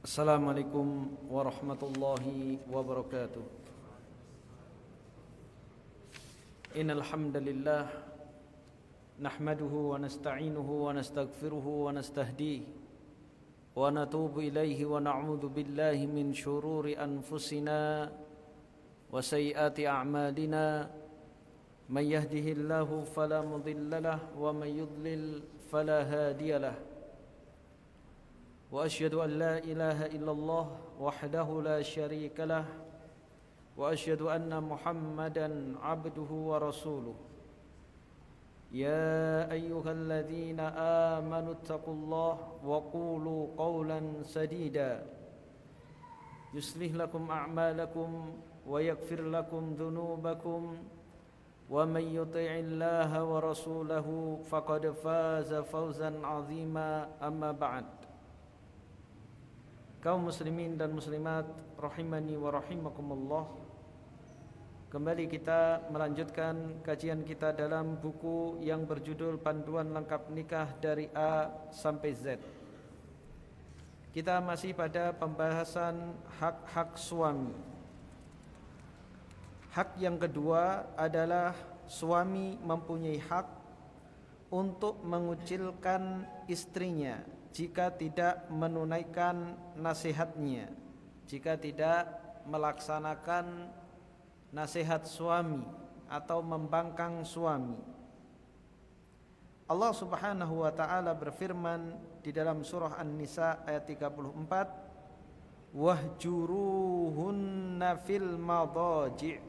Assalamualaikum warahmatullahi wabarakatuh. Innal hamdalillah nahmaduhu wa nasta'inuhu wa nastaghfiruhu wa nastahdihi wa natubu ilaihi wa na'udzu billahi min syururi anfusina wa sayyiati a'malina. Man yahdihillahu fala mudilla lahu wa man yudlil fala hadiya lahu. وأشهد أن لا إله إلا الله وحده لا شريك له وأشهد أن محمدا عبده ورسوله. يا أيها الذين آمنوا اتقوا الله وقولوا قولا سديدا يصلح لكم أعمالكم ويغفر لكم ذنوبكم ومن يطع الله ورسوله فقد فاز فوزا عظيما. أما بعد. Kaum muslimin dan muslimat rahimani wa rahimakumullah, kembali kita melanjutkan kajian kita dalam buku yang berjudul Panduan Lengkap Nikah dari A sampai Z. Kita masih pada pembahasan hak-hak suami. Hak yang kedua adalah suami mempunyai hak untuk mengucilkan istrinya jika tidak menunaikan nasihatnya, jika tidak melaksanakan nasihat suami atau membangkang suami. Allah Subhanahu wa taala berfirman di dalam surah An-Nisa ayat 34, wahjuruhunna fil madaji',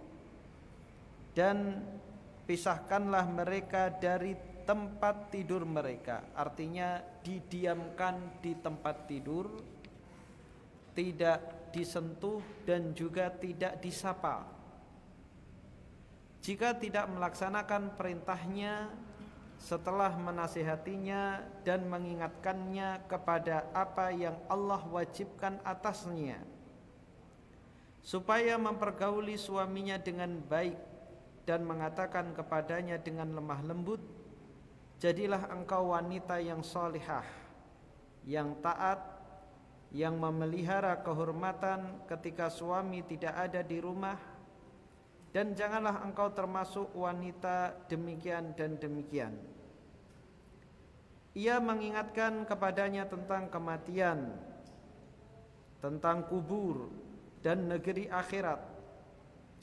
dan pisahkanlah mereka dari tempat tidur mereka. Artinya didiamkan di tempat tidur, tidak disentuh dan juga tidak disapa. Jika tidak melaksanakan perintahnya setelah menasihatinya dan mengingatkannya kepada apa yang Allah wajibkan atasnya, supaya mempergauli suaminya dengan baik dan mengatakan kepadanya dengan lemah lembut, jadilah engkau wanita yang salihah, yang taat, yang memelihara kehormatan ketika suami tidak ada di rumah, dan janganlah engkau termasuk wanita demikian dan demikian. Ia mengingatkan kepadanya tentang kematian, tentang kubur dan negeri akhirat.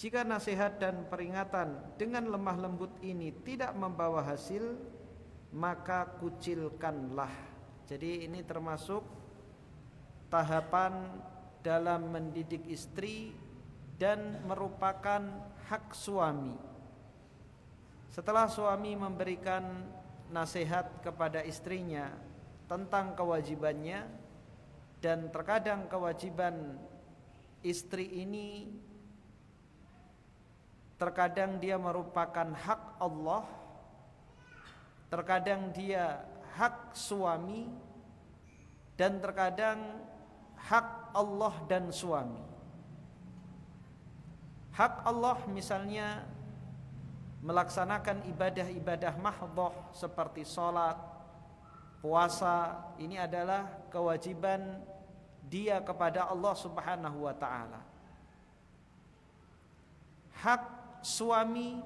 Jika nasihat dan peringatan dengan lemah lembut ini tidak membawa hasil, maka kucilkanlah. Jadi ini termasuk tahapan dalam mendidik istri dan merupakan hak suami. Setelah suami memberikan nasihat kepada istrinya tentang kewajibannya, dan terkadang kewajiban istri ini terkadang dia merupakan hak Allah, terkadang dia hak suami, dan terkadang hak Allah dan suami. Hak Allah misalnya melaksanakan ibadah-ibadah mahdhah seperti sholat, puasa. Ini adalah kewajiban dia kepada Allah Subhanahu wa ta'ala. Hak suami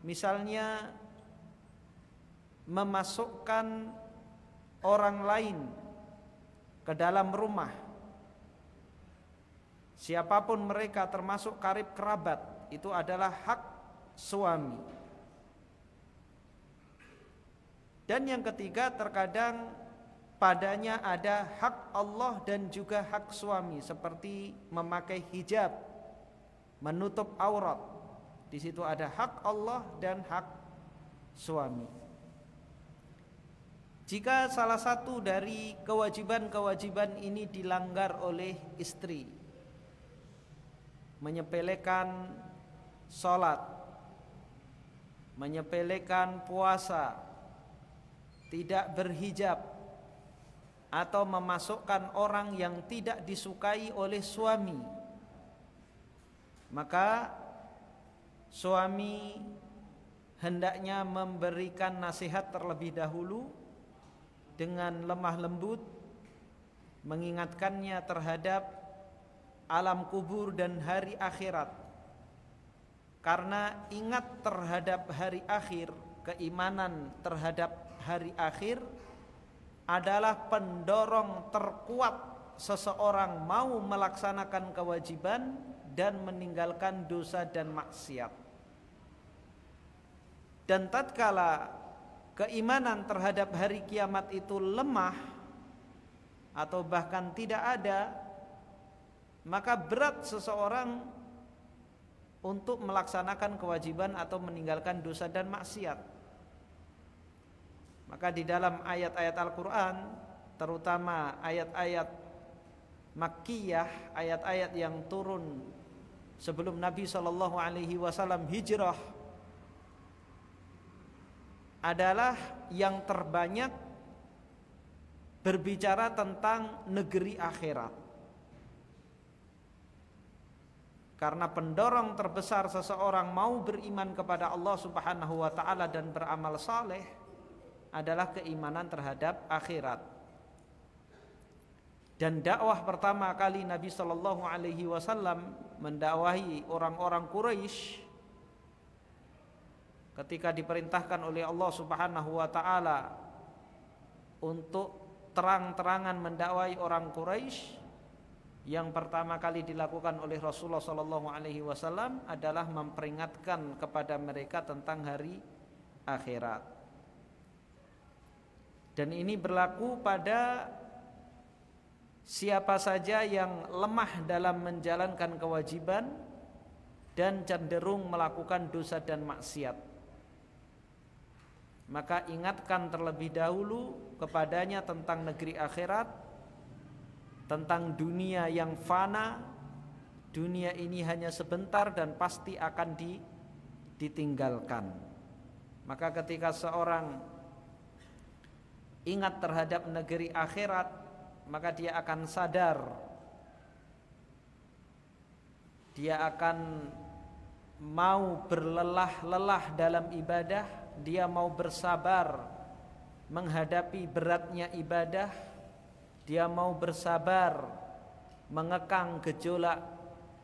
misalnya memasukkan orang lain ke dalam rumah, siapapun mereka termasuk karib kerabat, itu adalah hak suami. Dan yang ketiga, terkadang padanya ada hak Allah dan juga hak suami, seperti memakai hijab, menutup aurat. Di situ ada hak Allah dan hak suami. Jika salah satu dari kewajiban-kewajiban ini dilanggar oleh istri, menyepelekan sholat, menyepelekan puasa, tidak berhijab, atau memasukkan orang yang tidak disukai oleh suami, maka suami hendaknya memberikan nasihat terlebih dahulu dengan lemah lembut, mengingatkannya terhadap alam kubur dan hari akhirat. Karena ingat terhadap hari akhir, keimanan terhadap hari akhir adalah pendorong terkuat seseorang mau melaksanakan kewajiban dan meninggalkan dosa dan maksiat. Dan tatkala keimanan terhadap hari kiamat itu lemah atau bahkan tidak ada, maka berat seseorang untuk melaksanakan kewajiban atau meninggalkan dosa dan maksiat. Maka di dalam ayat-ayat Al-Quran, terutama ayat-ayat Makkiyah, ayat-ayat yang turun sebelum Nabi SAW hijrah, adalah yang terbanyak berbicara tentang negeri akhirat. Karena pendorong terbesar seseorang mau beriman kepada Allah Subhanahu wa taala dan beramal saleh adalah keimanan terhadap akhirat. Dan dakwah pertama kali Nabi sallallahu alaihi wasallam mendakwahi orang-orang Quraisy ketika diperintahkan oleh Allah Subhanahu wa taala untuk terang-terangan mendakwahi orang Quraisy, yang pertama kali dilakukan oleh Rasulullah SAW adalah memperingatkan kepada mereka tentang hari akhirat. Dan ini berlaku pada siapa saja yang lemah dalam menjalankan kewajiban dan cenderung melakukan dosa dan maksiat. Maka ingatkan terlebih dahulu kepadanya tentang negeri akhirat, tentang dunia yang fana. Dunia ini hanya sebentar dan pasti akan ditinggalkan. Maka ketika seorang ingat terhadap negeri akhirat, maka dia akan sadar, dia akan mau berlelah-lelah dalam ibadah, dia mau bersabar menghadapi beratnya ibadah, dia mau bersabar mengekang gejolak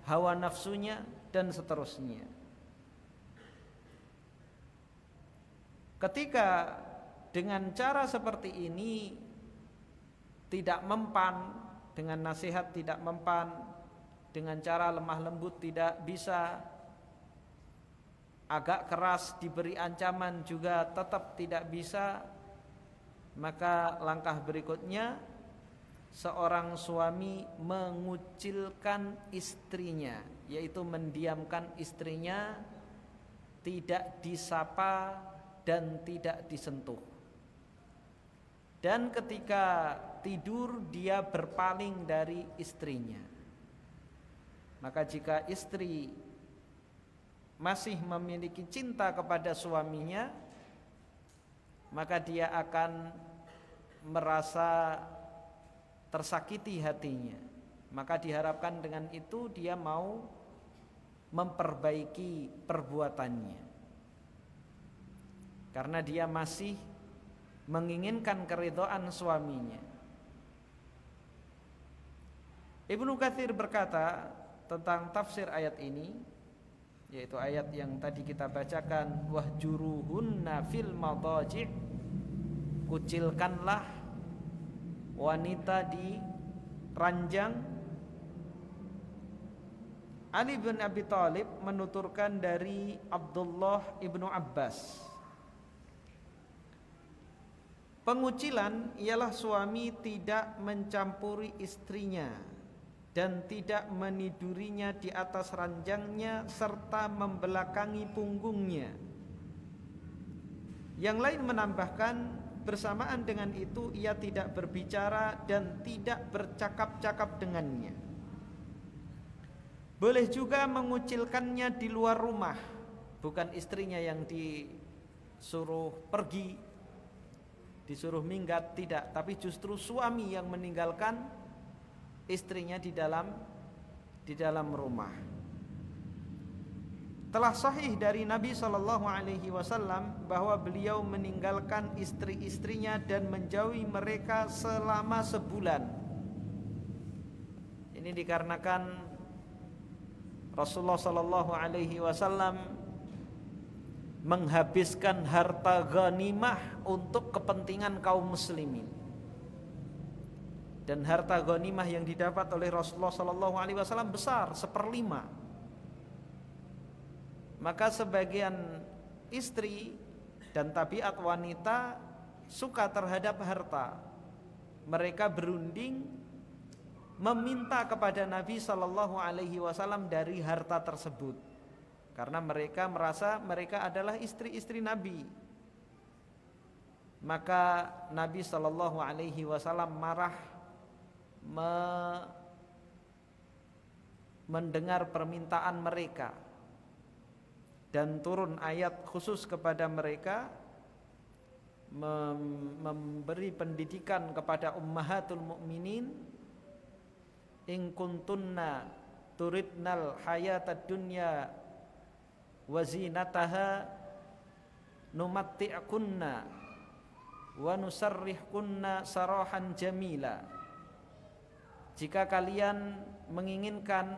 hawa nafsunya dan seterusnya. Ketika dengan cara seperti ini tidak mempan, dengan nasihat tidak mempan, dengan cara lemah lembut tidak bisa, agak keras diberi ancaman juga tetap tidak bisa, maka langkah berikutnya seorang suami mengucilkan istrinya, yaitu mendiamkan istrinya, tidak disapa dan tidak disentuh. Dan ketika tidur dia berpaling dari istrinya. Maka jika istri masih memiliki cinta kepada suaminya, maka dia akan merasa tersakiti hatinya. Maka diharapkan dengan itu dia mau memperbaiki perbuatannya, karena dia masih menginginkan keridhaan suaminya. Ibnu Katsir berkata tentang tafsir ayat ini, yaitu ayat yang tadi kita bacakan, wahjuruhunna fil madaji', kucilkanlah wanita di ranjang. Ali bin Abi Thalib menuturkan dari Abdullah ibnu Abbas, pengucilan ialah suami tidak mencampuri istrinya dan tidak menidurinya di atas ranjangnya serta membelakangi punggungnya. Yang lain menambahkan, bersamaan dengan itu ia tidak berbicara dan tidak bercakap-cakap dengannya. Boleh juga mengucilkannya di luar rumah, bukan istrinya yang disuruh pergi, disuruh minggat, tidak, tapi justru suami yang meninggalkan istrinya di dalam rumah. Telah sahih dari Nabi SAW bahwa beliau meninggalkan istri-istrinya dan menjauhi mereka selama sebulan. Ini dikarenakan Rasulullah sallallahu alaihi wasallam menghabiskan harta ghanimah untuk kepentingan kaum muslimin. Dan harta ghanimah yang didapat oleh Rasulullah sallallahu alaihi wasallam besar, 1/5. Maka sebagian istri dan tabiat wanita suka terhadap harta. Mereka berunding meminta kepada Nabi sallallahu alaihi wasallam dari harta tersebut. Karena mereka merasa mereka adalah istri-istri Nabi. Maka Nabi sallallahu alaihi wasallam marah mendengar permintaan mereka, dan turun ayat khusus kepada mereka, memberi pendidikan kepada ummahatul mukminin, in kuntunna turidnal hayatad dunya wa zinataha numatti'kunna wa nusarrihkunna sarahan jamila. Jika kalian menginginkan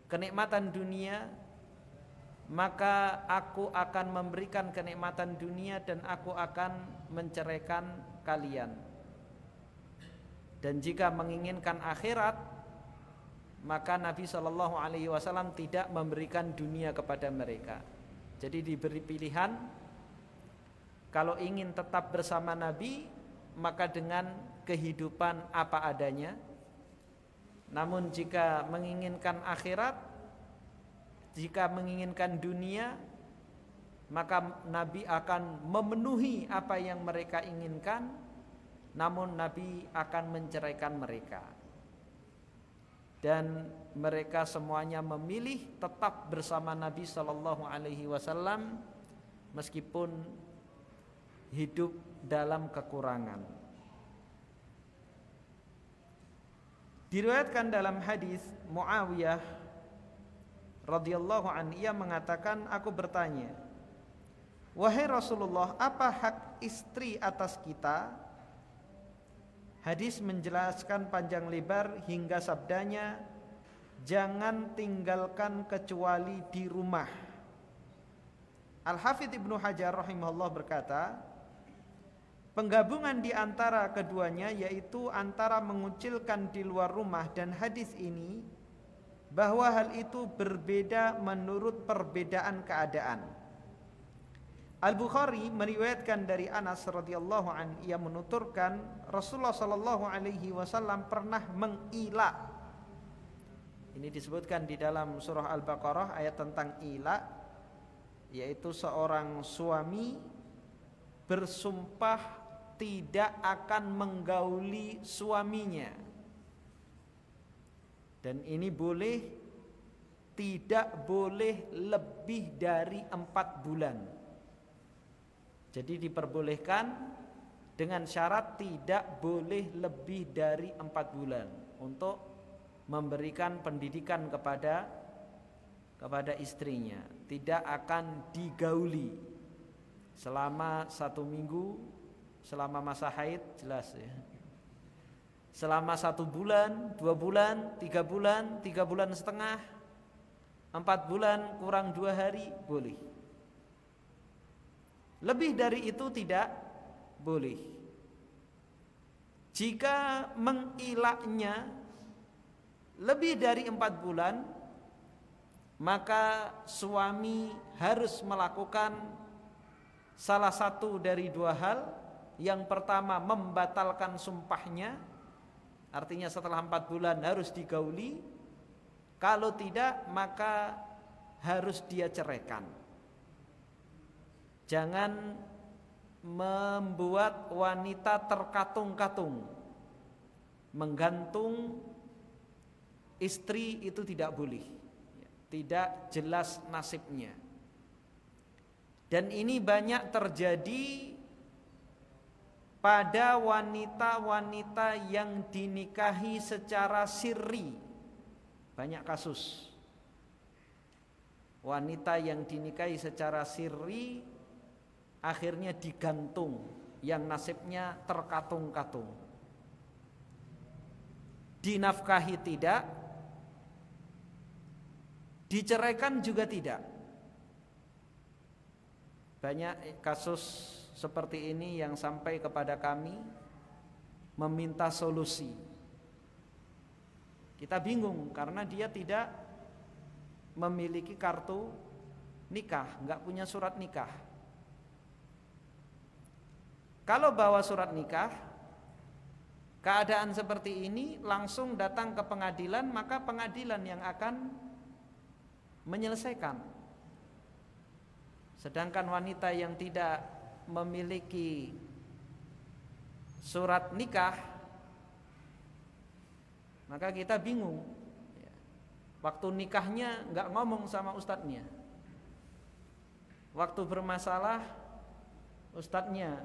kenikmatan dunia, maka aku akan memberikan kenikmatan dunia dan aku akan menceraikan kalian. Dan jika menginginkan akhirat, maka Nabi sallallahu alaihi wasallam tidak memberikan dunia kepada mereka. Jadi diberi pilihan, kalau ingin tetap bersama Nabi, maka dengan kehidupan apa adanya. Namun jika menginginkan akhirat, jika menginginkan dunia, maka Nabi akan memenuhi apa yang mereka inginkan, namun Nabi akan menceraikan mereka. Dan mereka semuanya memilih tetap bersama Nabi sallallahu alaihi wasallam meskipun hidup dalam kekurangan. Diriwayatkan dalam hadis Muawiyah radhiyallahu anhu, ia mengatakan, aku bertanya, wahai Rasulullah, apa hak istri atas kita? Hadis menjelaskan panjang lebar hingga sabdanya, jangan tinggalkan kecuali di rumah. Al-Hafidz Ibnu Hajar rahimahullah berkata, penggabungan di antara keduanya, yaitu antara mengucilkan di luar rumah dan hadis ini, bahwa hal itu berbeda menurut perbedaan keadaan. Al-Bukhari meriwayatkan dari Anas radhiyallahu anhu, ia menuturkan Rasulullah sallallahu alaihi wasallam pernah mengila. Ini disebutkan di dalam surah Al-Baqarah ayat tentang ila, yaitu seorang suami bersumpah tidak akan menggauli suaminya. Dan ini boleh, tidak boleh lebih dari 4 bulan. Jadi diperbolehkan dengan syarat tidak boleh lebih dari 4 bulan untuk memberikan pendidikan kepada istrinya. Tidak akan digauli selama 1 minggu. Selama masa haid jelas ya. Selama 1 bulan, 2 bulan, 3 bulan, 3 bulan setengah, 4 bulan kurang 2 hari boleh. Lebih dari itu tidak boleh. Jika mengilaknya lebih dari 4 bulan, maka suami harus melakukan salah satu dari 2 hal. Yang pertama, membatalkan sumpahnya, artinya setelah 4 bulan harus digauli. Kalau tidak, maka harus dia ceraikan. Jangan membuat wanita terkatung-katung, menggantung istri, itu tidak boleh. Tidak jelas nasibnya. Dan ini banyak terjadi pada wanita-wanita yang dinikahi secara sirri. Banyak kasus wanita yang dinikahi secara sirri akhirnya digantung, yang nasibnya terkatung-katung. dinafkahi tidak, diceraikan juga tidak. Banyak kasus seperti ini yang sampai kepada kami meminta solusi. Kita bingung karena dia tidak memiliki kartu nikah, nggak punya surat nikah. Kalau bawa surat nikah, keadaan seperti ini langsung datang ke pengadilan, maka pengadilan yang akan menyelesaikan. Sedangkan wanita yang tidak memiliki surat nikah, maka kita bingung. Waktu nikahnya nggak ngomong sama ustadznya, waktu bermasalah ustadznya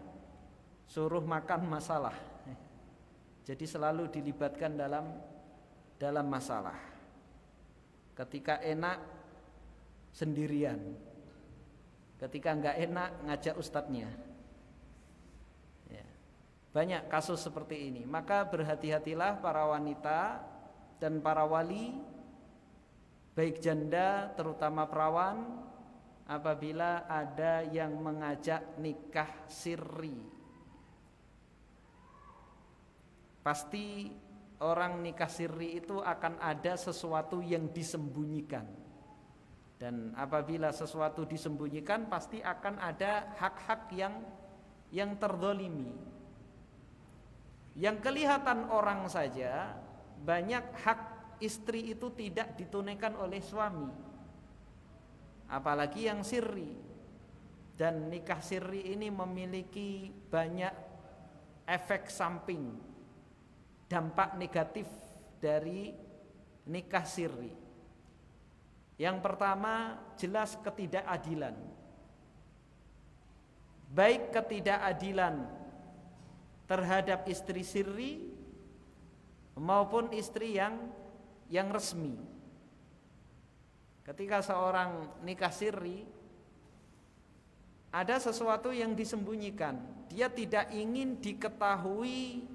suruh makan masalah. Jadi selalu dilibatkan dalam masalah. Ketika enak sendirian, ketika nggak enak ngajak ustadznya. Ya. Banyak kasus seperti ini. Maka berhati-hatilah para wanita dan para wali, baik janda terutama perawan, apabila ada yang mengajak nikah sirri. Pasti orang nikah sirri itu akan ada sesuatu yang disembunyikan. Dan apabila sesuatu disembunyikan, pasti akan ada hak-hak yang terzalimi. Yang kelihatan orang saja, banyak hak istri itu tidak ditunaikan oleh suami. Apalagi yang sirri. Dan nikah sirri ini memiliki banyak efek samping, dampak negatif dari nikah sirri. Yang pertama, jelas ketidakadilan. Baik ketidakadilan terhadap istri sirri maupun istri yang resmi. Ketika seorang nikah sirri, ada sesuatu yang disembunyikan. Dia tidak ingin diketahui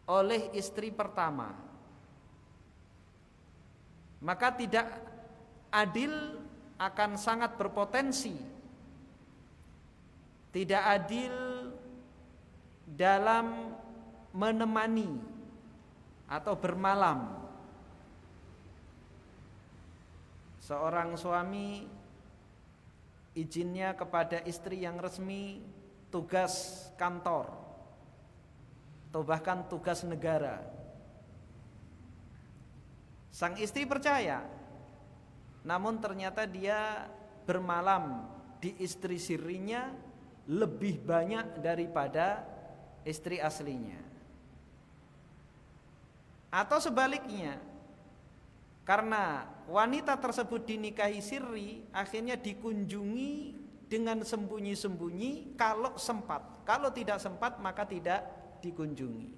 oleh istri pertama. Maka tidak adil, akan sangat berpotensi tidak adil dalam menemani atau bermalam. Seorang suami izinnya kepada istri yang resmi tugas kantor atau bahkan tugas negara. Sang istri percaya, namun ternyata dia bermalam di istri sirrinya lebih banyak daripada istri aslinya. Atau sebaliknya, karena wanita tersebut dinikahi sirri, akhirnya dikunjungi dengan sembunyi-sembunyi kalau sempat. Kalau tidak sempat maka tidak dikunjungi.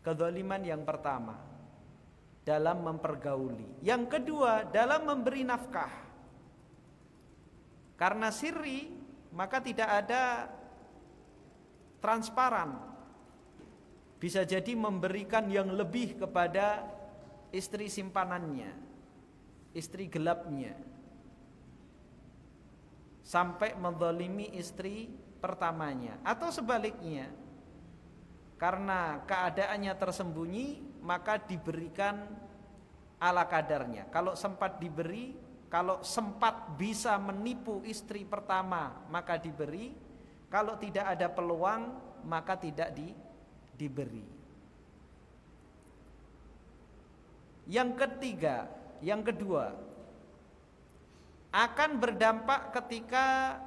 Kezaliman yang pertama dalam mempergauli. Yang kedua, dalam memberi nafkah. Karena sirri, maka tidak ada transparan. Bisa jadi memberikan yang lebih kepada istri simpanannya, istri gelapnya, sampai menzalimi istri pertamanya. Atau sebaliknya, karena keadaannya tersembunyi, maka diberikan ala kadarnya. Kalau sempat diberi, kalau sempat bisa menipu istri pertama, maka diberi. Kalau tidak ada peluang, maka tidak diberi. Yang ketiga, yang kedua, akan berdampak ketika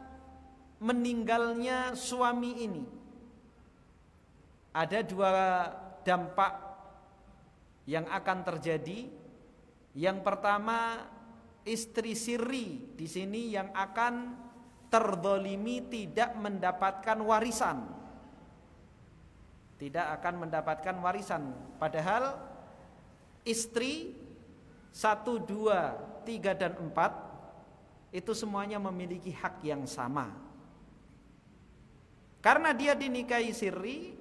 meninggalnya suami ini. Ada dua dampak yang akan terjadi. Yang pertama, istri sirri di sini yang akan terzalimi tidak mendapatkan warisan. Tidak akan mendapatkan warisan. Padahal istri 1, 2, 3 dan 4 itu semuanya memiliki hak yang sama. Karena dia dinikahi sirri,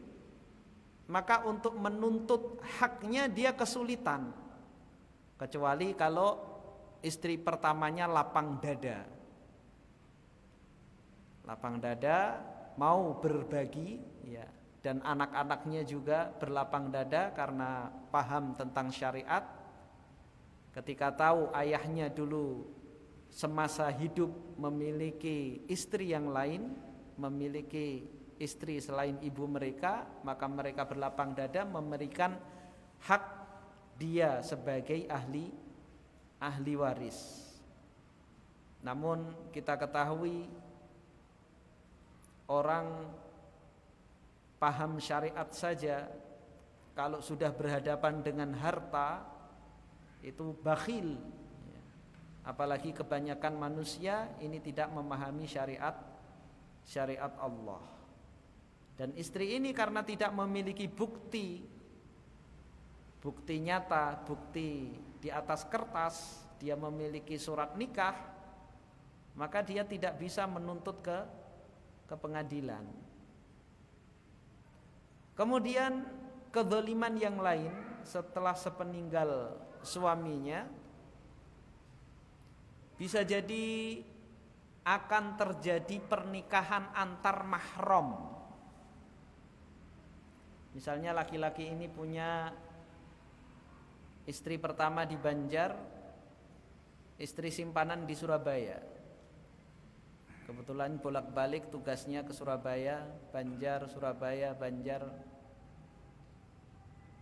maka untuk menuntut haknya dia kesulitan, kecuali kalau istri pertamanya lapang dada. Lapang dada mau berbagi, ya, dan anak-anaknya juga berlapang dada karena paham tentang syariat. Ketika tahu ayahnya dulu semasa hidup memiliki istri yang lain, memiliki istri selain ibu mereka, maka mereka berlapang dada memberikan hak dia sebagai ahli waris. Namun kita ketahui orang paham syariat saja kalau sudah berhadapan dengan harta itu bakhil. Apalagi kebanyakan manusia ini tidak memahami syariat Allah. Dan istri ini karena tidak memiliki bukti nyata, bukti di atas kertas, dia memiliki surat nikah, maka dia tidak bisa menuntut ke pengadilan. Kemudian kezaliman yang lain setelah sepeninggal suaminya, bisa jadi akan terjadi pernikahan antar mahram. Misalnya laki-laki ini punya istri pertama di Banjar, istri simpanan di Surabaya. Kebetulan bolak-balik tugasnya ke Surabaya, Banjar, Surabaya, Banjar.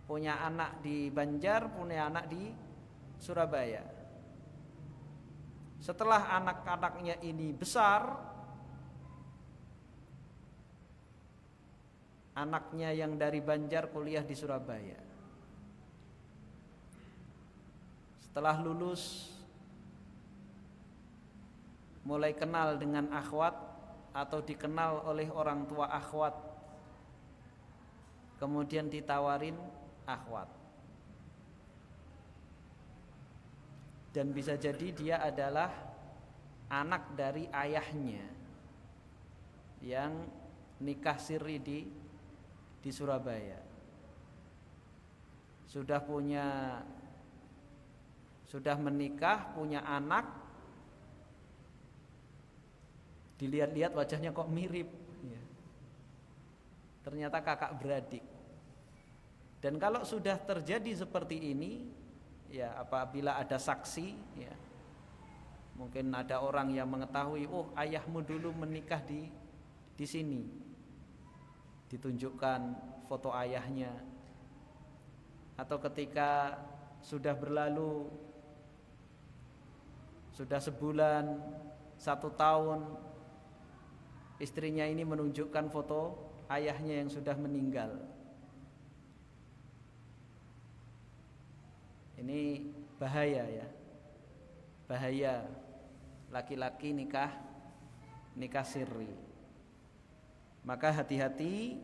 Punya anak di Banjar, punya anak di Surabaya. Setelah anak-anaknya ini besar, anaknya yang dari Banjar kuliah di Surabaya. Setelah lulus, mulai kenal dengan akhwat atau dikenal oleh orang tua akhwat, kemudian ditawarin akhwat. Dan bisa jadi dia adalah anak dari ayahnya yang nikah siri di Surabaya. Sudah menikah, punya anak. Dilihat-lihat wajahnya kok mirip, ya. Ternyata kakak beradik. Dan kalau sudah terjadi seperti ini, ya, apabila ada saksi, ya, mungkin ada orang yang mengetahui, oh ayahmu dulu menikah di sini, ditunjukkan foto ayahnya. Atau ketika sudah berlalu, sudah sebulan, 1 tahun, istrinya ini menunjukkan foto ayahnya yang sudah meninggal. Ini bahaya, ya. Bahaya laki-laki nikah siri. Maka hati-hati,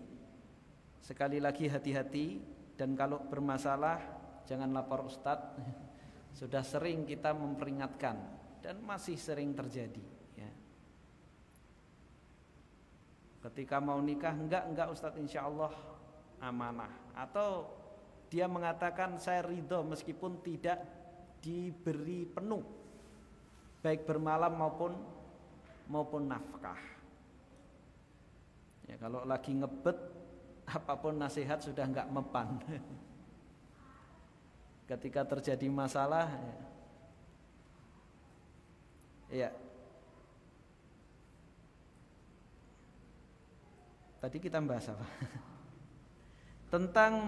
sekali lagi hati-hati. Dan kalau bermasalah jangan lapor ustadz. Sudah sering kita memperingatkan dan masih sering terjadi, ya. Ketika mau nikah, enggak ustadz, insya Allah amanah. Atau dia mengatakan saya ridho meskipun tidak diberi penuh, baik bermalam maupun nafkah. Ya, kalau lagi ngebet, apapun nasihat sudah enggak mempan. Ketika terjadi masalah, ya. Tadi kita bahas apa? Tentang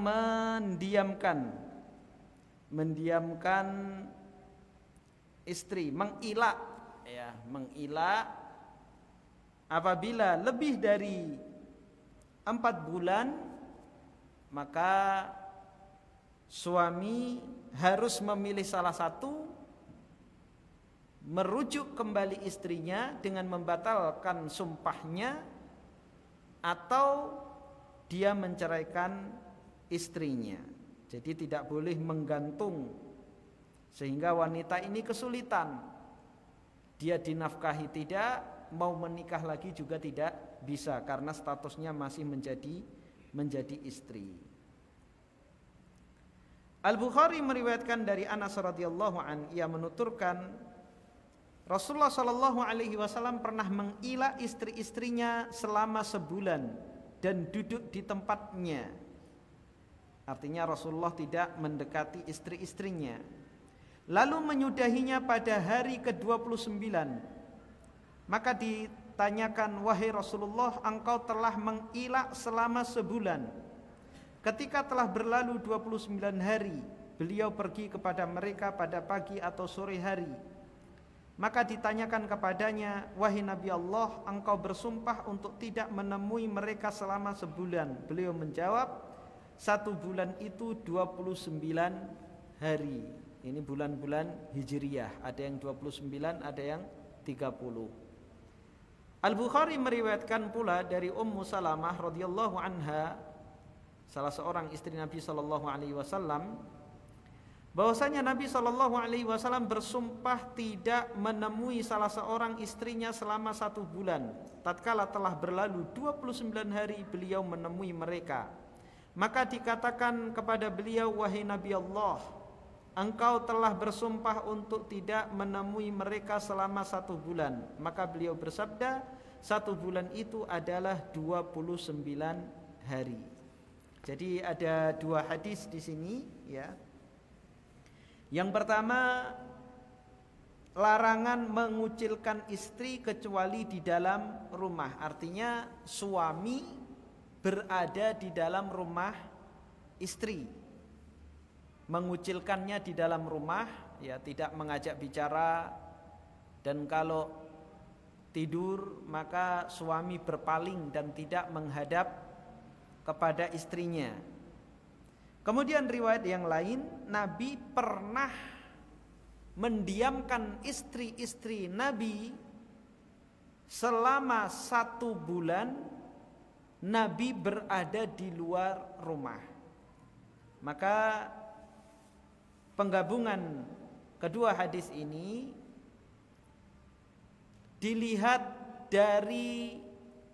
mendiamkan istri, mengilak, ya, mengilak apabila lebih dari 4 bulan, maka suami harus memilih salah satu, merujuk kembali istrinya dengan membatalkan sumpahnya, atau dia menceraikan istrinya. Jadi tidak boleh menggantung, sehingga wanita ini kesulitan. Dia dinafkahi tidak, mau menikah lagi juga tidak bisa, karena statusnya masih menjadi istri. Al-Bukhari meriwayatkan dari Anas radhiyallahu an, ia menuturkan Rasulullah sallallahu alaihi wasallam pernah menghila istri-istrinya selama sebulan dan duduk di tempatnya. Artinya Rasulullah tidak mendekati istri-istrinya. Lalu menyudahinya pada hari ke-29. Maka ditanyakan, wahai Rasulullah, engkau telah menghila selama sebulan. Ketika telah berlalu 29 hari, beliau pergi kepada mereka pada pagi atau sore hari. Maka ditanyakan kepadanya, wahai Nabi Allah, engkau bersumpah untuk tidak menemui mereka selama sebulan. Beliau menjawab, 1 bulan itu 29 hari. Ini bulan-bulan Hijriyah, ada yang 29, ada yang 30. Al-Bukhari meriwayatkan pula dari Ummu Salamah radhiyallahu anha, salah seorang istri Nabi sallallahu alaihi wasallam, bahwasanya Nabi sallallahu alaihi wasallam bersumpah tidak menemui salah seorang istrinya selama 1 bulan. Tatkala telah berlalu 29 hari beliau menemui mereka. Maka dikatakan kepada beliau, wahai Nabi Allah, engkau telah bersumpah untuk tidak menemui mereka selama 1 bulan. Maka beliau bersabda, 1 bulan itu adalah 29 hari. Jadi ada 2 hadis di sini, ya. Yang pertama, larangan mengucilkan istri kecuali di dalam rumah. Artinya suami berada di dalam rumah istri, mengucilkannya di dalam rumah, ya, tidak mengajak bicara, dan kalau tidur maka suami berpaling dan tidak menghadap kepada istrinya. Kemudian riwayat yang lain, Nabi pernah mendiamkan istri-istri Nabi selama 1 bulan. Nabi berada di luar rumah. Maka penggabungan kedua hadis ini dilihat dari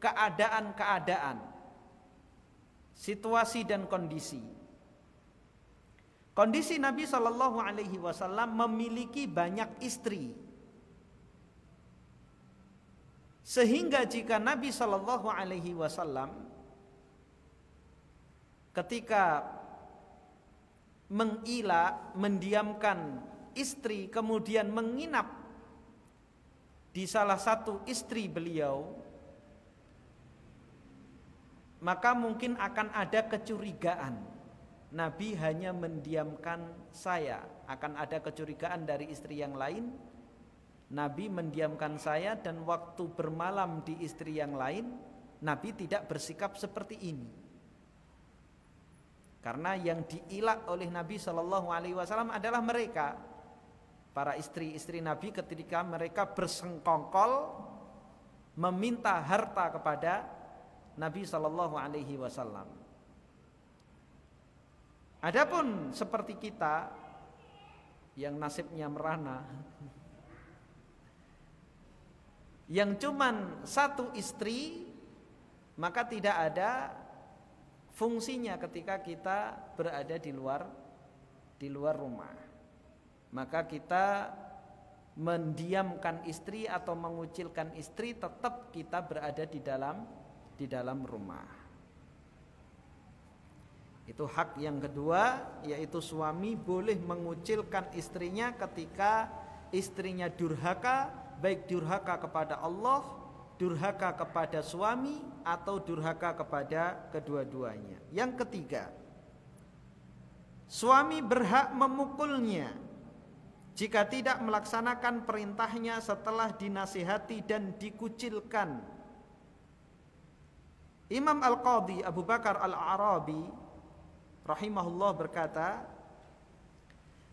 keadaan-keadaan, situasi dan kondisi. Kondisi Nabi Shallallahu Alaihi Wasallam memiliki banyak istri, sehingga jika Nabi Shallallahu Alaihi Wasallam ketika mendiamkan istri kemudian menginap di salah satu istri beliau, maka mungkin akan ada kecurigaan. Nabi hanya mendiamkan saya, akan ada kecurigaan dari istri yang lain. Nabi mendiamkan saya, dan waktu bermalam di istri yang lain Nabi tidak bersikap seperti ini. Karena yang diilak oleh Nabi Shallallahu Alaihi Wasallam adalah mereka, para istri-istri Nabi, ketika mereka bersengkongkol meminta harta kepada Nabi Shallallahu Alaihi Wasallam. Adapun seperti kita yang nasibnya merana, yang cuman 1 istri, maka tidak ada fungsinya ketika kita berada di luar rumah. Maka kita mendiamkan istri atau mengucilkan istri, tetap kita berada di dalam rumah. Itu hak yang kedua, yaitu suami boleh mengucilkan istrinya ketika istrinya durhaka, baik durhaka kepada Allah, durhaka kepada suami, atau durhaka kepada kedua-duanya. Yang ketiga, suami berhak memukulnya jika tidak melaksanakan perintahnya setelah dinasihati dan dikucilkan. Imam Al-Qadhi Abu Bakar Al-Arabi rahimahullah berkata,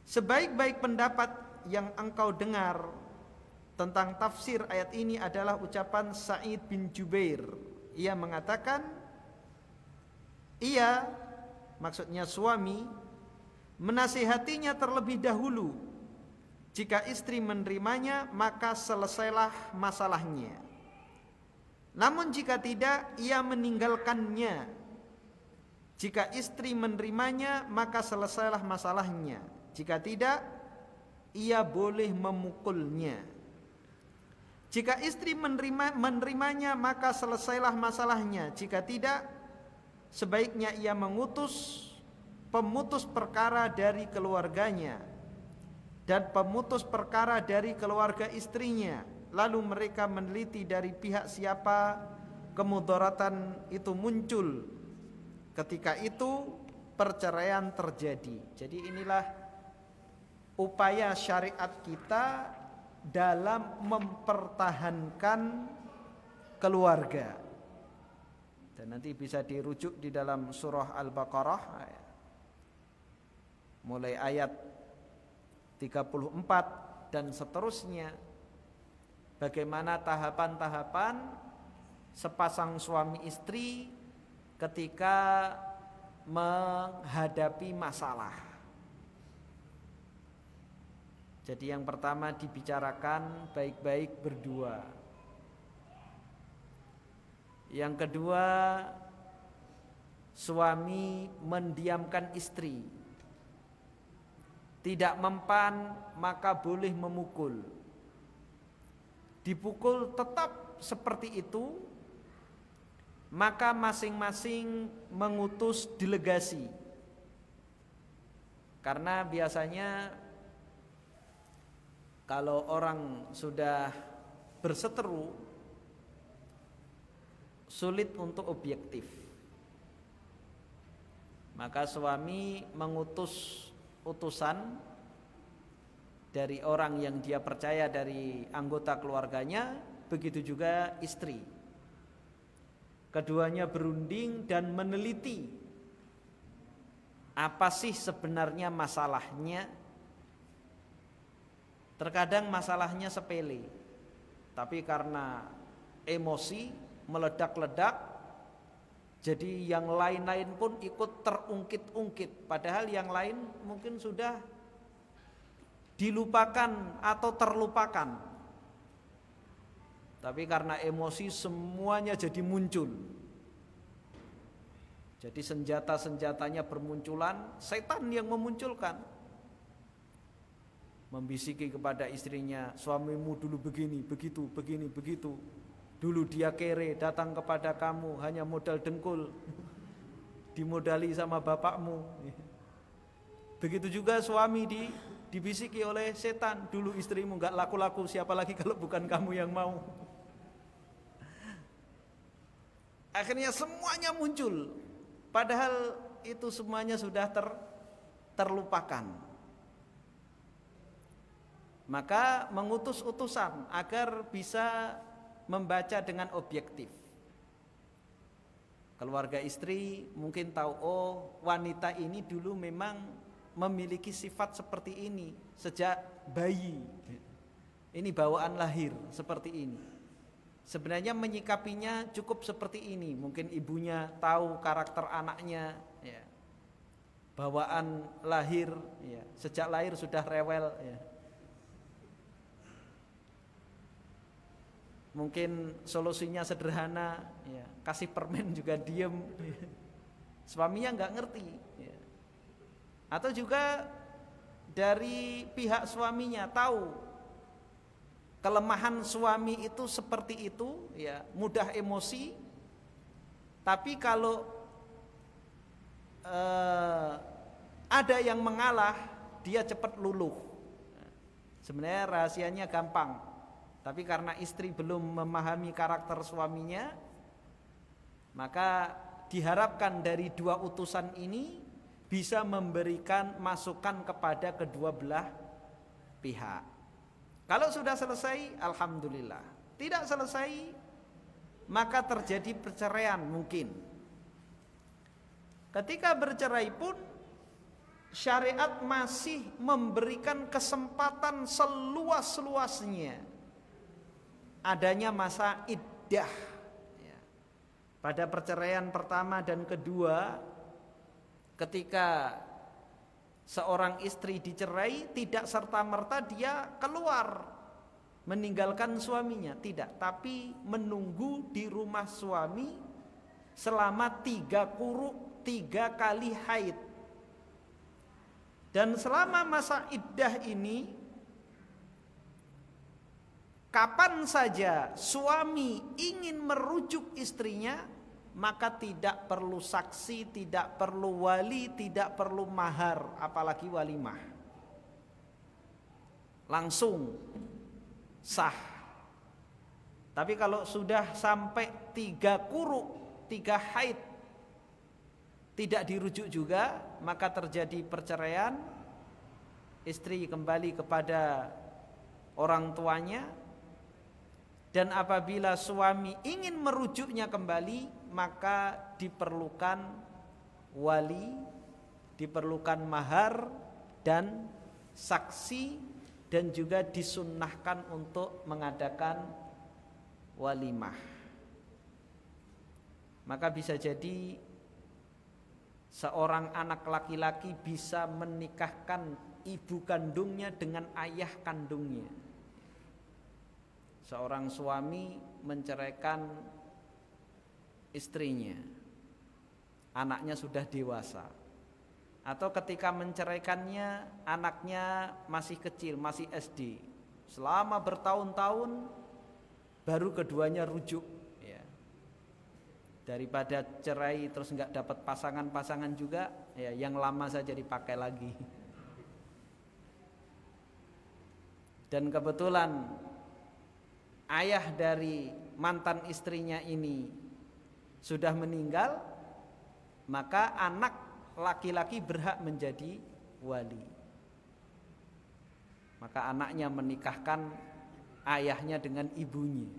sebaik-baik pendapat yang engkau dengar tentang tafsir ayat ini adalah ucapan Sa'id bin Jubair. Ia mengatakan, ia, maksudnya suami, menasihatinya terlebih dahulu. Jika istri menerimanya, maka selesailah masalahnya. Namun jika tidak, ia meninggalkannya. Jika istri menerimanya, maka selesailah masalahnya. Jika tidak, ia boleh memukulnya. Jika istri menerimanya, maka selesailah masalahnya. Jika tidak, sebaiknya ia mengutus pemutus perkara dari keluarganya dan pemutus perkara dari keluarga istrinya. Lalu mereka meneliti dari pihak siapa kemudaratan itu muncul. Ketika itu perceraian terjadi. Jadi inilah upaya syariat kita dalam mempertahankan keluarga. Dan nanti bisa dirujuk di dalam surah Al-Baqarah mulai ayat 34 dan seterusnya. Bagaimana tahapan-tahapan sepasang suami istri ketika menghadapi masalah. Jadi yang pertama dibicarakan baik-baik berdua. Yang kedua, suami mendiamkan istri. Tidak mempan maka boleh memukul. Dipukul tetap seperti itu, maka masing-masing mengutus delegasi. Karena biasanya kalau orang sudah berseteru, sulit untuk objektif. Maka suami mengutus utusan dari orang yang dia percaya dari anggota keluarganya, begitu juga istri. Keduanya berunding dan meneliti apa sih sebenarnya masalahnya. Terkadang masalahnya sepele, tapi karena emosi meledak-ledak, jadi yang lain-lain pun ikut terungkit-ungkit. Padahal yang lain mungkin sudah dilupakan atau terlupakan. Tapi karena emosi semuanya jadi muncul. Jadi senjata-senjatanya bermunculan, setan yang memunculkan. Membisiki kepada istrinya, suamimu dulu begini, begitu, begini, begitu. Dulu dia kere, datang kepada kamu hanya modal dengkul, dimodali sama bapakmu. Begitu juga suami dibisiki oleh setan, dulu istrimu gak laku-laku, siapa lagi kalau bukan kamu yang mau. Akhirnya semuanya muncul, padahal itu semuanya sudah terlupakan. Maka mengutus utusan agar bisa membaca dengan objektif. Keluarga istri mungkin tahu, oh wanita ini dulu memang memiliki sifat seperti ini sejak bayi. Ini bawaan lahir seperti ini. Sebenarnya menyikapinya cukup seperti ini. Mungkin ibunya tahu karakter anaknya, ya. Bawaan lahir, ya. Sejak lahir sudah rewel, ya. Mungkin solusinya sederhana, ya. Kasih permen juga diem, ya. Suaminya nggak ngerti, ya. Atau juga dari pihak suaminya tahu kelemahan suami itu seperti itu, ya, mudah emosi. Tapi kalau ada yang mengalah, dia cepat luluh. Sebenarnya rahasianya gampang, tapi karena istri belum memahami karakter suaminya, maka diharapkan dari dua utusan ini bisa memberikan masukan kepada kedua belah pihak. Kalau sudah selesai, alhamdulillah. Tidak selesai, maka terjadi perceraian mungkin. Ketika bercerai pun, syariat masih memberikan kesempatan seluas-luasnya adanya masa iddah. Pada perceraian pertama dan kedua, ketika seorang istri dicerai, tidak serta-merta dia keluar meninggalkan suaminya, tidak, tapi menunggu di rumah suami selama 3 quru 3 kali haid. Dan selama masa iddah ini, kapan saja suami ingin merujuk istrinya, maka tidak perlu saksi, tidak perlu wali, tidak perlu mahar, apalagi walimah. Langsung sah. Tapi kalau sudah sampai 3 quru, 3 haid, tidak dirujuk juga, maka terjadi perceraian, istri kembali kepada orang tuanya. Dan apabila suami ingin merujuknya kembali, maka diperlukan wali, diperlukan mahar dan saksi, dan juga disunnahkan untuk mengadakan walimah. Maka bisa jadi seorang anak laki-laki bisa menikahkan ibu kandungnya dengan ayah kandungnya. Seorang suami menceraikan istrinya, anaknya sudah dewasa, atau ketika menceraikannya anaknya masih kecil, masih SD, selama bertahun-tahun baru keduanya rujuk, ya. Daripada cerai terus nggak dapat pasangan juga, ya, yang lama saja dipakai lagi. Dan kebetulan ayah dari mantan istrinya ini sudah meninggal, maka anak laki-laki berhak menjadi wali. Maka anaknya menikahkan ayahnya dengan ibunya.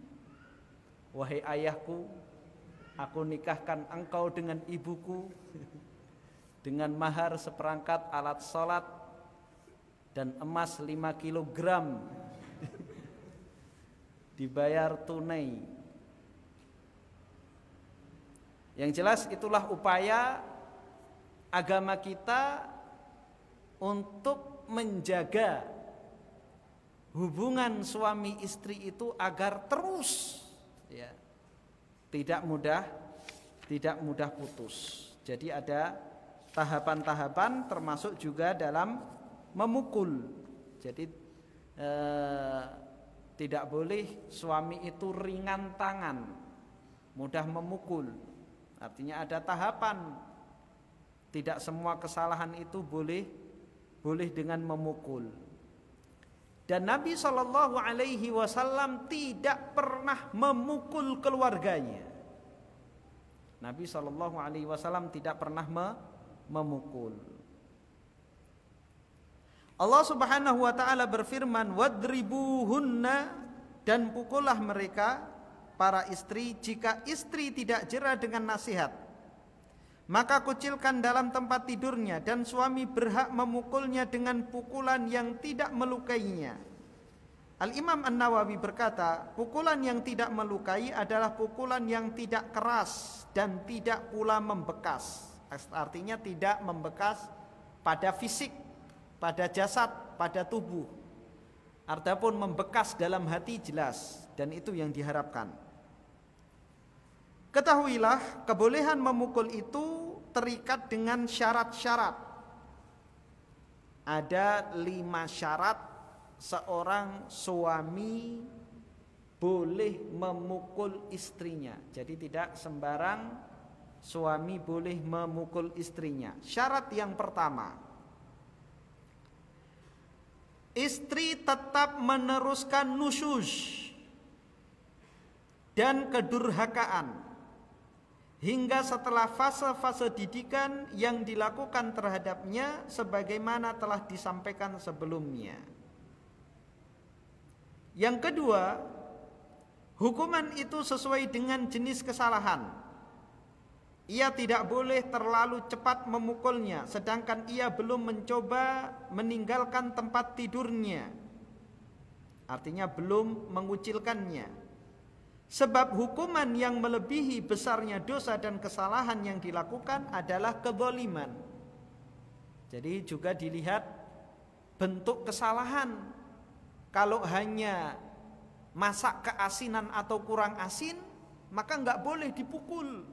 Wahai ayahku, aku nikahkan engkau dengan ibuku dengan mahar seperangkat alat sholat dan emas 5 kilogram, dibayar tunai. Yang jelas itulah upaya agama kita untuk menjaga hubungan suami istri itu agar terus, ya, tidak mudah putus. Jadi ada tahapan-tahapan, termasuk juga dalam memukul. Jadi tidak boleh suami itu ringan tangan, mudah memukul. Artinya ada tahapan. Tidak semua kesalahan itu boleh dengan memukul. Dan Nabi SAW tidak pernah memukul keluarganya. Nabi SAW tidak pernah memukul. Allah Subhanahu wa taala berfirman, wadribuhunna, dan pukullah mereka para istri jika istri tidak jera dengan nasihat. Maka kucilkan dalam tempat tidurnya, dan suami berhak memukulnya dengan pukulan yang tidak melukainya. Al-Imam An-Nawawi berkata, pukulan yang tidak melukai adalah pukulan yang tidak keras dan tidak pula membekas. Artinya tidak membekas pada fisik, pada jasad, pada tubuh. Adapun membekas dalam hati jelas, dan itu yang diharapkan. Ketahuilah, kebolehan memukul itu terikat dengan syarat-syarat. Ada 5 syarat seorang suami boleh memukul istrinya. Jadi tidak sembarang suami boleh memukul istrinya. Syarat yang pertama, istri tetap meneruskan nusyuz dan kedurhakaan hingga setelah fase-fase didikan yang dilakukan terhadapnya sebagaimana telah disampaikan sebelumnya. Yang kedua, hukuman itu sesuai dengan jenis kesalahan. Ia tidak boleh terlalu cepat memukulnya sedangkan ia belum mencoba meninggalkan tempat tidurnya. Artinya belum mengucilkannya. Sebab hukuman yang melebihi besarnya dosa dan kesalahan yang dilakukan adalah kezaliman. Jadi juga dilihat bentuk kesalahan. Kalau hanya masak keasinan atau kurang asin, maka enggak boleh dipukul.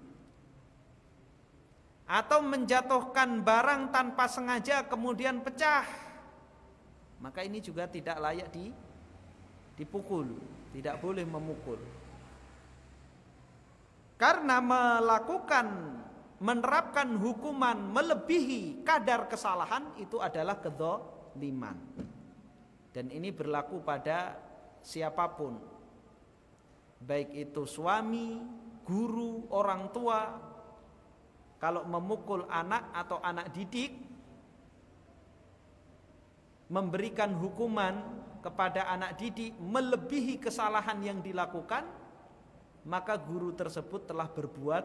atau menjatuhkan barang tanpa sengaja kemudian pecah, maka ini juga tidak layak dipukul, tidak boleh memukul. Karena menerapkan hukuman melebihi kadar kesalahan itu adalah kedzaliman. Dan ini berlaku pada siapapun, baik itu suami, guru, orang tua. Kalau memukul anak atau anak didik, memberikan hukuman kepada anak didik melebihi kesalahan yang dilakukan, maka guru tersebut telah berbuat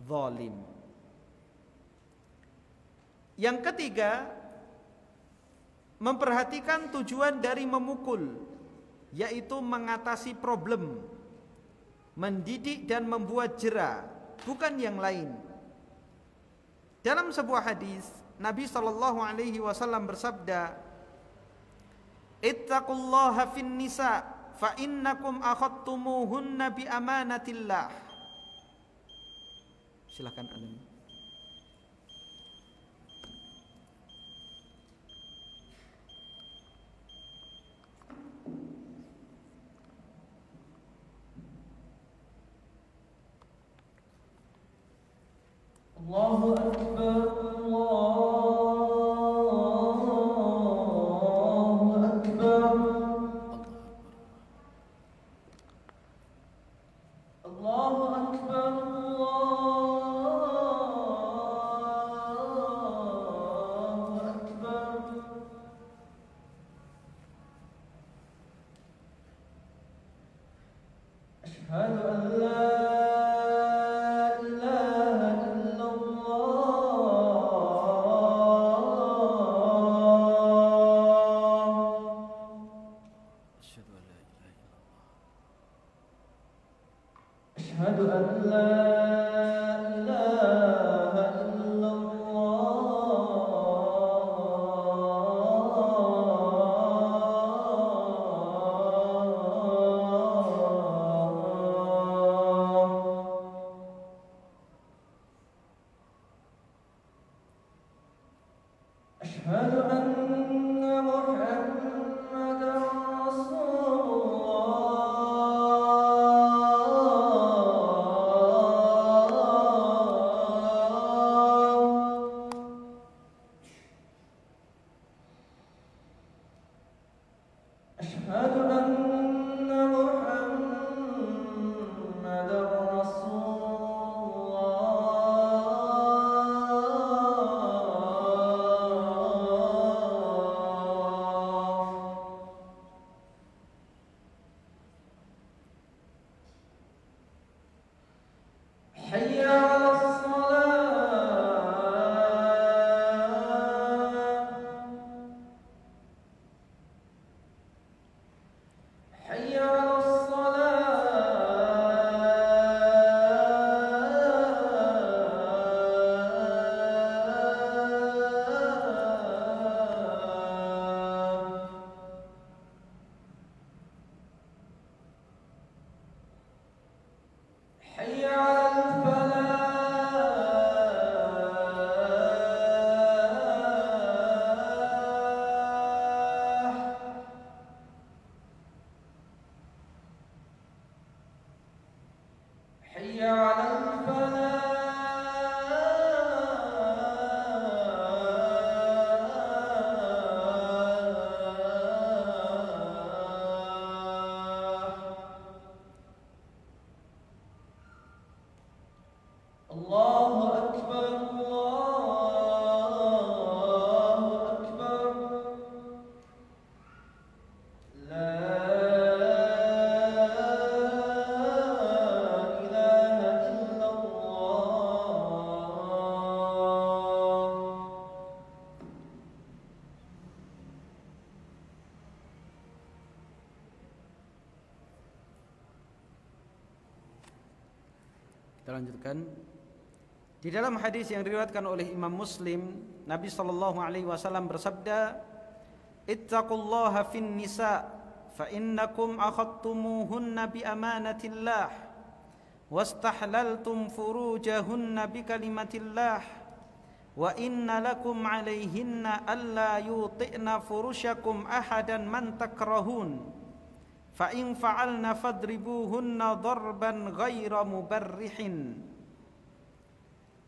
zalim. Yang ketiga, memperhatikan tujuan dari memukul, yaitu mengatasi problem, mendidik dan membuat jera, bukan yang lain. Dalam sebuah hadis, Nabi SAW bersabda, "Ittaqullaha fin nisa, fa innakum akhadtumuhunna bi amanatillah." Silakan Alim. Allahu Akbar, Allahu Akbar, Allahu Akbar, Allahu Akbar. Asyhadu an la أشهد أن لا إله إلا الله أشهد أن محمدا رسول أشهد أن محمدا رسول حي على الصلاة حي على الصلاة حي على حي على الفلاح الله أكبر الله أكبر لا إله إلا الله. Kita lanjutkan. Di dalam hadis yang diriwayatkan oleh Imam Muslim, Nabi SAW bersabda, "Ittaqullaha fin nisa, fa innakum akhadtumuhunna bi amanatillah, wastahlaltum furujahunna bikalimatillah wa inna lakum alaihinna alla yuti'na furushakum ahadan man takrahun fa in fa'alna fadribuhunna darban ghaira mubarrihin.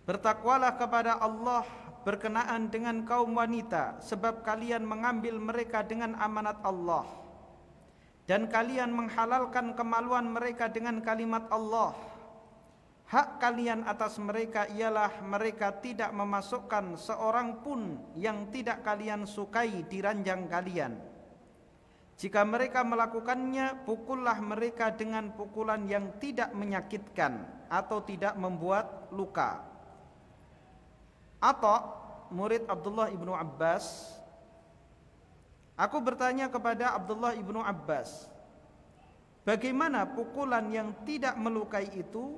Bertakwalah kepada Allah berkenaan dengan kaum wanita, sebab kalian mengambil mereka dengan amanat Allah, dan kalian menghalalkan kemaluan mereka dengan kalimat Allah. Hak kalian atas mereka ialah mereka tidak memasukkan seorang pun yang tidak kalian sukai di ranjang kalian. Jika mereka melakukannya, pukullah mereka dengan pukulan yang tidak menyakitkan atau tidak membuat luka. Atau murid Abdullah ibnu Abbas, aku bertanya kepada Abdullah ibnu Abbas, bagaimana pukulan yang tidak melukai itu?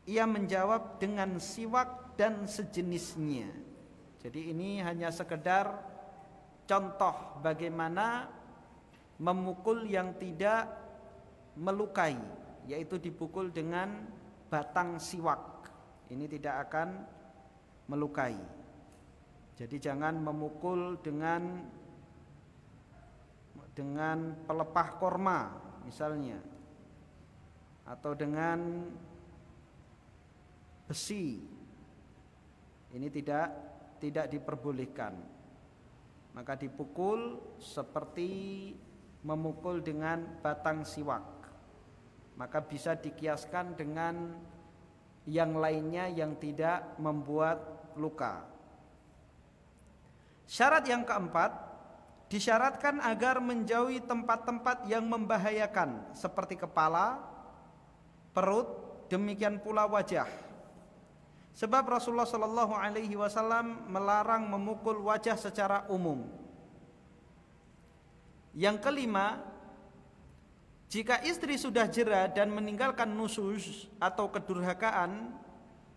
Ia menjawab dengan siwak dan sejenisnya. Jadi ini hanya sekedar contoh bagaimana memukul yang tidak melukai, yaitu dipukul dengan batang siwak. Ini tidak akan melukai. Jadi jangan memukul dengan pelepah korma misalnya, atau dengan besi. Ini tidak diperbolehkan. Maka dipukul seperti memukul dengan batang siwak. Maka bisa dikiaskan dengan yang lainnya yang tidak membuat luka. Syarat yang keempat, disyaratkan agar menjauhi tempat-tempat yang membahayakan seperti kepala, perut, demikian pula wajah. Sebab Rasulullah sallallahu alaihi wasallam melarang memukul wajah secara umum. Yang kelima, jika istri sudah jera dan meninggalkan nusyuz atau kedurhakaan,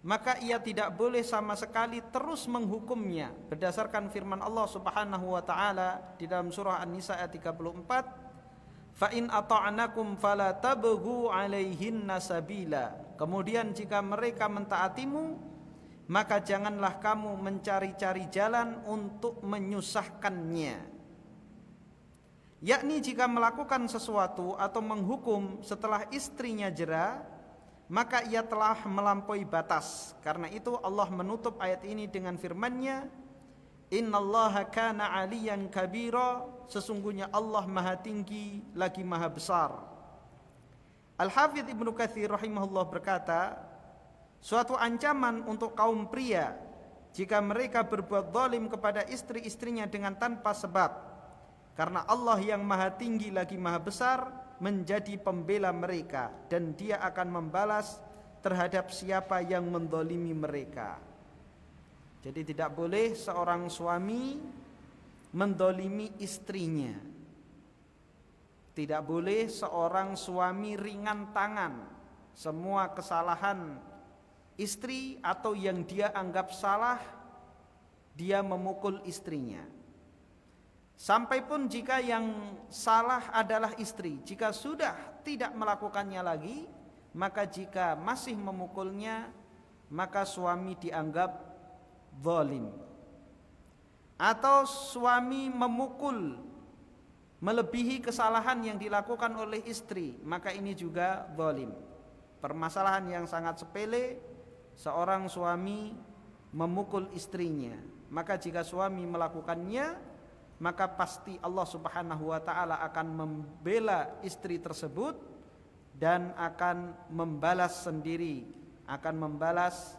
maka ia tidak boleh sama sekali terus menghukumnya berdasarkan firman Allah Subhanahu wa taala di dalam surah An-Nisa ayat 34, fa in ata'nakum fala tabghu 'alaihinna sabila. Kemudian jika mereka mentaatimu, maka janganlah kamu mencari-cari jalan untuk menyusahkannya. Yakni jika melakukan sesuatu atau menghukum setelah istrinya jera, maka ia telah melampaui batas. Karena itu Allah menutup ayat ini dengan firman-Nya, innallaha kana 'aliyan kabira, sesungguhnya Allah maha tinggi lagi maha besar. Al-Hafidz Ibnu Katsir rahimahullah berkata, suatu ancaman untuk kaum pria jika mereka berbuat zalim kepada istri-istrinya dengan tanpa sebab, karena Allah yang maha tinggi lagi maha besar menjadi pembela mereka, dan Dia akan membalas terhadap siapa yang menzalimi mereka. Jadi tidak boleh seorang suami menzalimi istrinya. Tidak boleh seorang suami ringan tangan semua kesalahan istri atau yang dia anggap salah, dia memukul istrinya. Sampai pun jika yang salah adalah istri, jika sudah tidak melakukannya lagi, maka jika masih memukulnya, maka suami dianggap zalim. Atau suami memukul melebihi kesalahan yang dilakukan oleh istri, maka ini juga zalim. Permasalahan yang sangat sepele, seorang suami memukul istrinya, maka jika suami melakukannya, maka pasti Allah Subhanahu wa taala akan membela istri tersebut dan akan membalas sendiri, akan membalas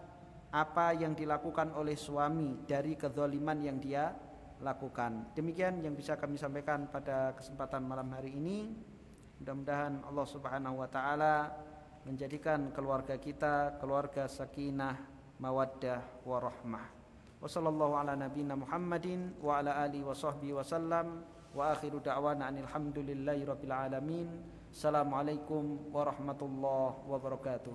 apa yang dilakukan oleh suami dari kezaliman yang dia lakukan. Demikian yang bisa kami sampaikan pada kesempatan malam hari ini. Mudah-mudahan Allah Subhanahu wa taala menjadikan keluarga kita keluarga sakinah, mawaddah, warahmah. Wassallallahu ala nabiyina Muhammadin wa ala alihi wa sahbihi wasallam. Wa akhiru da'wana alhamdulillahi rabbil alamin. Assalamualaikum warahmatullahi wabarakatuh.